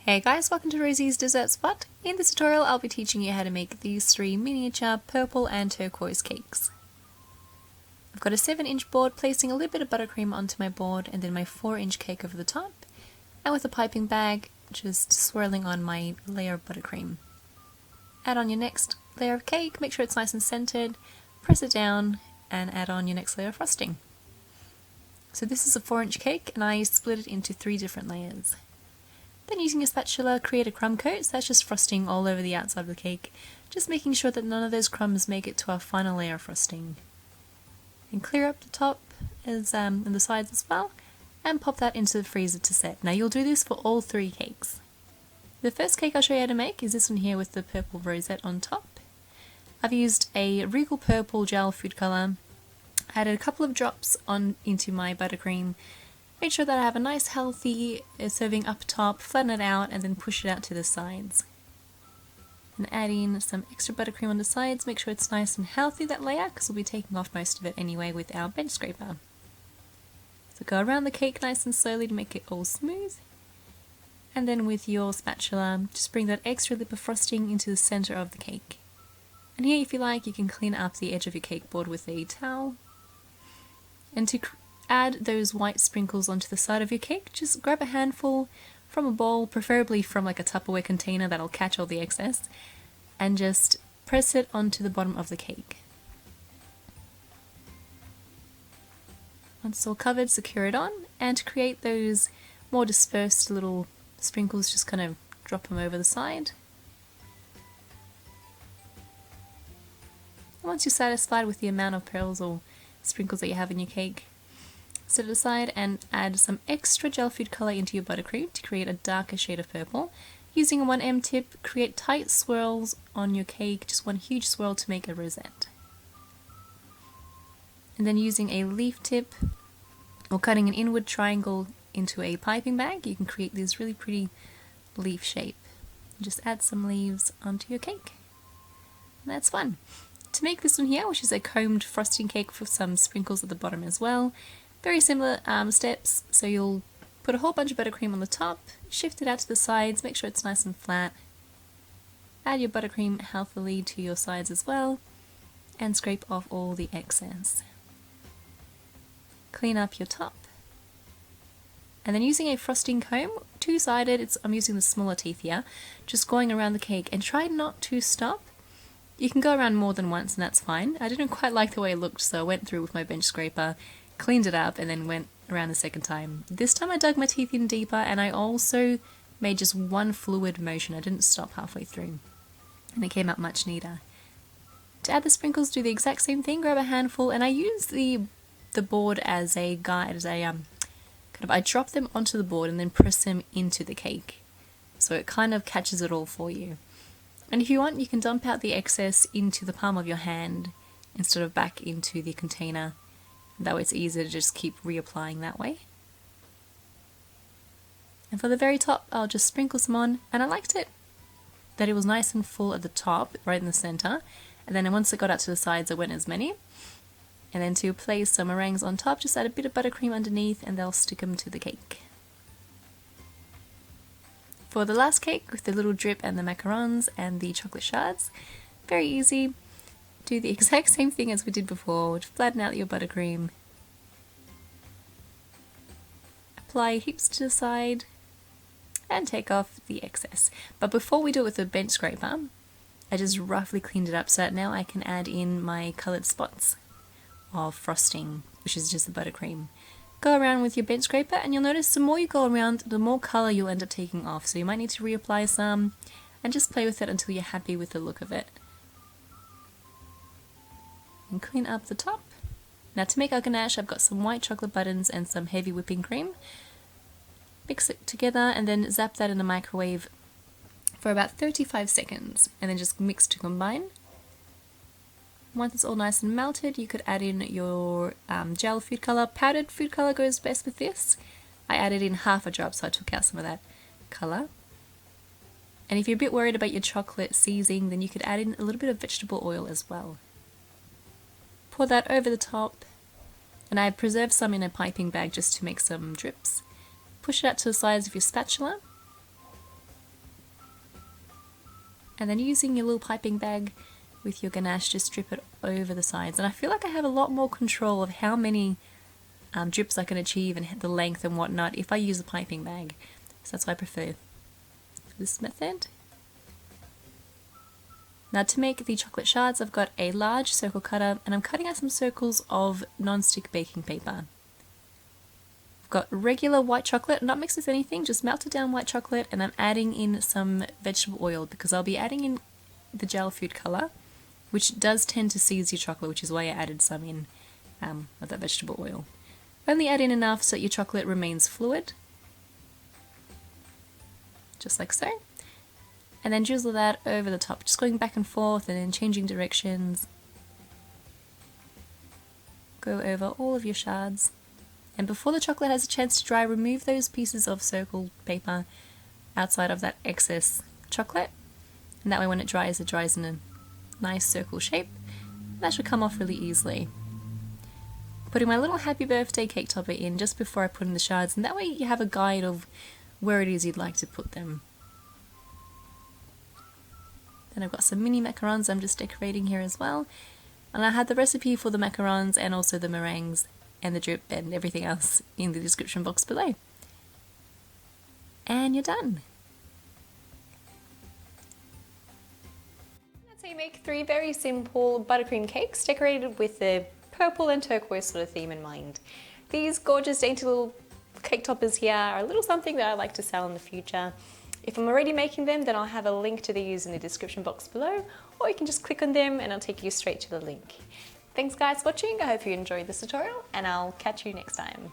Hey guys, welcome to Rosie's Dessert Spot. In this tutorial I'll be teaching you how to make these three miniature purple and turquoise cakes. I've got a 7-inch board, placing a little bit of buttercream onto my board and then my 4-inch cake over the top, and with a piping bag just swirling on my layer of buttercream. Add on your next layer of cake, make sure it's nice and centered, press it down and add on your next layer of frosting. So this is a 4-inch cake and I split it into 3 different layers. Then using your spatula, create a crumb coat, so that's just frosting all over the outside of the cake, just making sure that none of those crumbs make it to our final layer of frosting. And clear up the top and the sides as well, and pop that into the freezer to set. Now you'll do this for all 3 cakes. The first cake I'll show you how to make is this one here with the purple rosette on top. I've used a Regal Purple gel food colour, added a couple of drops into my buttercream. Make sure that I have a nice healthy serving up top, flatten it out and then push it out to the sides. And add in some extra buttercream on the sides, make sure it's nice and healthy, that layer, because we'll be taking off most of it anyway with our bench scraper. So go around the cake nice and slowly to make it all smooth. And then with your spatula, just bring that extra lip of frosting into the center of the cake. And here, if you like, you can clean up the edge of your cake board with a towel. And to add those white sprinkles onto the side of your cake, just grab a handful from a bowl, preferably from like a Tupperware container that'll catch all the excess, and just press it onto the bottom of the cake. Once it's all covered, secure it on, and to create those more dispersed little sprinkles, just kind of drop them over the side. And once you're satisfied with the amount of pearls or sprinkles that you have in your cake, set it aside and add some extra gel food colour into your buttercream to create a darker shade of purple. Using a 1M tip, create tight swirls on your cake, just one huge swirl to make a rosette. And then using a leaf tip or cutting an inward triangle into a piping bag, you can create this really pretty leaf shape. Just add some leaves onto your cake. And that's fun. To make this one here, which is a combed frosting cake with some sprinkles at the bottom as well, very similar steps, so you'll put a whole bunch of buttercream on the top, shift it out to the sides, make sure it's nice and flat, add your buttercream healthily to your sides as well, and scrape off all the excess. Clean up your top, and then using a frosting comb, 2-sided, I'm using the smaller teeth here, just going around the cake, and try not to stop. You can go around more than once and that's fine. I didn't quite like the way it looked, so I went through with my bench scraper, cleaned it up, and then went around the second time. This time I dug my teeth in deeper, and I also made just one fluid motion. I didn't stop halfway through, and it came out much neater. To add the sprinkles, do the exact same thing. Grab a handful, and I use the board as a guide, I drop them onto the board and then press them into the cake, so it kind of catches it all for you. And if you want, you can dump out the excess into the palm of your hand instead of back into the container. That way it's easier to just keep reapplying that way. And for the very top, I'll just sprinkle some on, and I liked it that it was nice and full at the top, right in the center, and then once it got out to the sides, I went as many. And then to place some meringues on top, just add a bit of buttercream underneath and they'll stick them to the cake. For the last cake, with the little drip and the macarons and the chocolate shards, very easy. Do the exact same thing as we did before, flatten out your buttercream, apply heaps to the side, and take off the excess. But before we do it with the bench scraper, I just roughly cleaned it up so that now I can add in my coloured spots of frosting, which is just the buttercream. Go around with your bench scraper and you'll notice the more you go around, the more colour you'll end up taking off. So you might need to reapply some and just play with it until you're happy with the look of it. And clean up the top. Now to make our ganache, I've got some white chocolate buttons and some heavy whipping cream. Mix it together and then zap that in the microwave for about 35 seconds and then just mix to combine. Once it's all nice and melted, you could add in your gel food colour. Powdered food colour goes best with this. I added in half a drop, so I took out some of that colour. And if you're a bit worried about your chocolate seizing, then you could add in a little bit of vegetable oil as well. Pour that over the top, and I preserved some in a piping bag just to make some drips. Push it out to the sides of your spatula, And then using your little piping bag with your ganache, just drip it over the sides. And I feel like I have a lot more control of how many drips I can achieve and the length and whatnot if I use a piping bag. So that's why I prefer this method. Now to make the chocolate shards, I've got a large circle cutter and I'm cutting out some circles of non-stick baking paper. I've got regular white chocolate, not mixed with anything, just melted down white chocolate, and I'm adding in some vegetable oil because I'll be adding in the gel food colour, which does tend to seize your chocolate, which is why I added some in of that vegetable oil. Only add in enough so that your chocolate remains fluid, just like so. And then drizzle that over the top, just going back and forth and then changing directions. Go over all of your shards. And before the chocolate has a chance to dry, remove those pieces of circle paper outside of that excess chocolate. And that way when it dries in a nice circle shape. That should come off really easily. Putting my little happy birthday cake topper in just before I put in the shards, and that way you have a guide of where it is you'd like to put them. Then I've got some mini macarons I'm just decorating here as well. And I had the recipe for the macarons and also the meringues and the drip and everything else in the description box below. And you're done. That's how you make 3 very simple buttercream cakes decorated with the purple and turquoise sort of theme in mind. These gorgeous dainty little cake toppers here are a little something that I like to sell in the future. If I'm already making them, then I'll have a link to these in the description box below, or you can just click on them and I'll take you straight to the link. Thanks guys for watching, I hope you enjoyed this tutorial and I'll catch you next time.